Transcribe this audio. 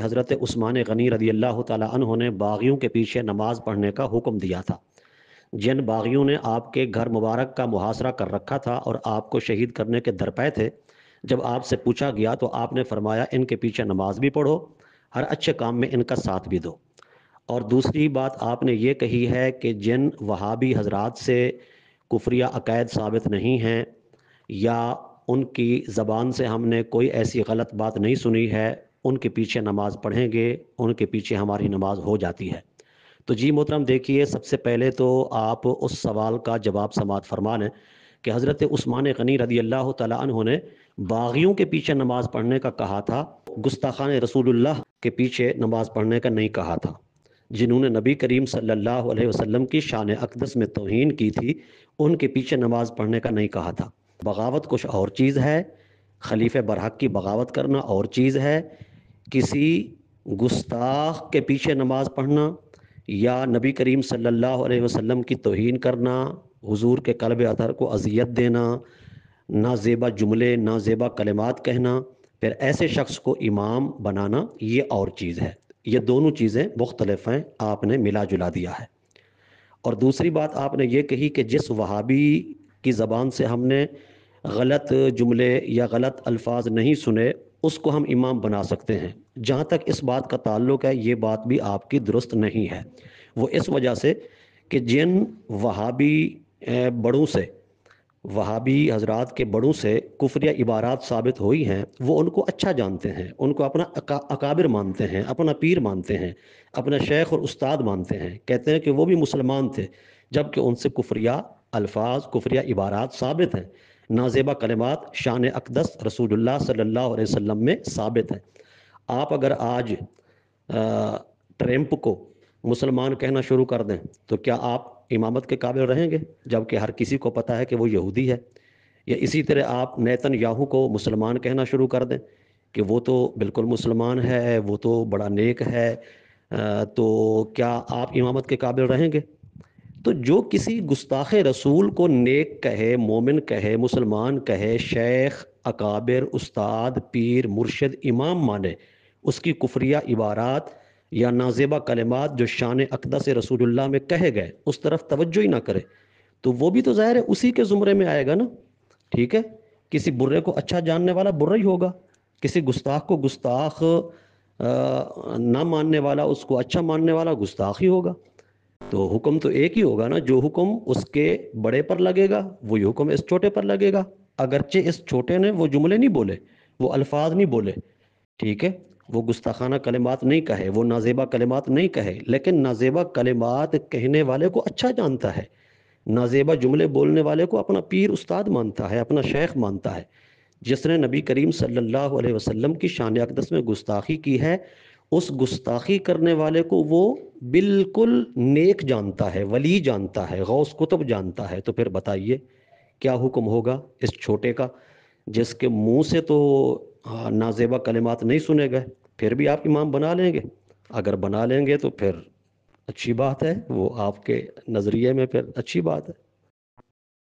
حضرت عثمان غنی رضی اللہ تعالیٰ عنہ نے باغیوں کے پیچھے نماز پڑھنے کا حکم دیا تھا۔ جن باغیوں نے آپ کے گھر مبارک کا محاصرہ کر رکھا تھا اور آپ کو شہید کرنے کے درپے تھے، جب آپ سے پوچھا گیا تو آپ نے فرمایا ان کے پیچھے نماز بھی پڑھو، ہر اچھے کام میں ان کا ساتھ بھی دو۔ اور دوسری بات آپ نے یہ کہی ہے کہ جن وہابی حضرات سے کفریہ عقائد ثابت نہیں ہیں یا ان کی زبان سے ہم نے کوئی ایسی غلط بات نہیں سنی ہے، ان کے پیچھے نماز پڑھیں گے، ان کے پیچھے ہماری نماز ہو جاتی ہے۔ تو جی محترم دیکھیے، سب سے پہلے تو آپ اس سوال کا جواب سماعت فرما لیں کہ حضرت عثمان غنی رضی اللہ تعالیٰ عنہ نے باغیوں کے پیچھے نماز پڑھنے کا کہا تھا، گستاخان رسول اللہ کے پیچھے نماز پڑھنے کا نہیں کہا تھا۔ جنہوں نے نبی کریم صلی اللہ علیہ وسلم کی شان اقدس میں توہین کی تھی، ان کے پیچھے نماز پڑھنے کا نہیں کہا تھا۔ بغاوت کچھ اور چیز ہے، خلیفہ برحق کی بغاوت کرنا اور چیز ہے، کسی گستاخ کے پیچھے نماز پڑھنا یا نبی کریم صلی اللہ علیہ وسلم کی توہین کرنا، حضور کے قلب اطہر کو اذیت دینا، نازیبا جملے نازیبا کلمات کہنا، پھر ایسے شخص کو امام بنانا، یہ اور چیز ہے۔ یہ دونوں چیزیں مختلف ہیں، آپ نے ملا جلا دیا ہے۔ اور دوسری بات آپ نے یہ کہی کہ جس وہابی کی زبان سے ہم نے غلط جملے یا غلط الفاظ نہیں سنے، اس کو ہم امام بنا سکتے ہیں۔ جہاں تک اس بات کا تعلق ہے، یہ بات بھی آپ کی درست نہیں ہے۔ وہ اس وجہ سے کہ جن وہابی بڑوں سے، وہابی حضرات کے بڑوں سے کفریہ عبارات ثابت ہوئی ہیں، وہ ان کو اچھا جانتے ہیں، ان کو اپنا اکابر مانتے ہیں، اپنا پیر مانتے ہیں، اپنا شیخ اور استاد مانتے ہیں، کہتے ہیں کہ وہ بھی مسلمان تھے، جبکہ ان سے کفریہ الفاظ، کفریہ عبارات ثابت ہیں، نازیبہ کلمات شان اقدس رسول اللہ صلی اللہ علیہ وسلم میں ثابت ہیں۔ آپ اگر آج ٹرمپ کو مسلمان کہنا شروع کر دیں تو کیا آپ امامت کے قابل رہیں گے؟ جبکہ ہر کسی کو پتہ ہے کہ وہ یہودی ہے۔ یا اسی طرح آپ نیتن یاہو کو مسلمان کہنا شروع کر دیں کہ وہ تو بالکل مسلمان ہے، وہ تو بڑا نیک ہے، تو کیا آپ امامت کے قابل رہیں گے؟ تو جو کسی گستاخ رسول کو نیک کہے، مومن کہے، مسلمان کہے، شیخ، اکابر، استاد، پیر، مرشد، امام مانے، اس کی کفریہ عبارات یا نازیبہ کلمات جو شان اقدس رسول اللہ میں کہے گئے اس طرف توجہ ہی نہ کرے، تو وہ بھی تو ظاہر ہے اسی کے زمرے میں آئے گا نا۔ ٹھیک ہے، کسی برے کو اچھا جاننے والا برا ہی ہوگا، کسی گستاخ کو گستاخ نہ ماننے والا اس کو اچھا ماننے والا گستاخ ہی ہوگا۔ تو حکم تو ایک ہی ہوگا نا، جو حکم اس کے بڑے پر لگے گا وہی حکم اس چھوٹے پر لگے گا، اگرچہ اس چھوٹے نے وہ جملے نہیں بولے، وہ الفاظ نہیں بولے، ٹھیک ہے، وہ گستاخانہ کلمات نہیں کہے، وہ نازیبہ کلمات نہیں کہے، لیکن نازیبہ کلمات کہنے والے کو اچھا جانتا ہے، نازیبہ جملے بولنے والے کو اپنا پیر استاد مانتا ہے، اپنا شیخ مانتا ہے۔ جس نے نبی کریم صلی اللہ علیہ وسلم کی شان اقدس میں گستاخی کی ہے، اس گستاخی کرنے والے کو وہ بالکل نیک جانتا ہے، ولی جانتا ہے، غوث کتب جانتا ہے۔ تو پھر بتائیے کیا حکم ہوگا اس چھوٹے کا، جس کے منہ سے تو نازیبہ کلمات نہیں سنے گئے، پھر بھی آپ امام بنا لیں گے؟ اگر بنا لیں گے تو پھر اچھی بات ہے، وہ آپ کے نظریے میں پھر اچھی بات ہے۔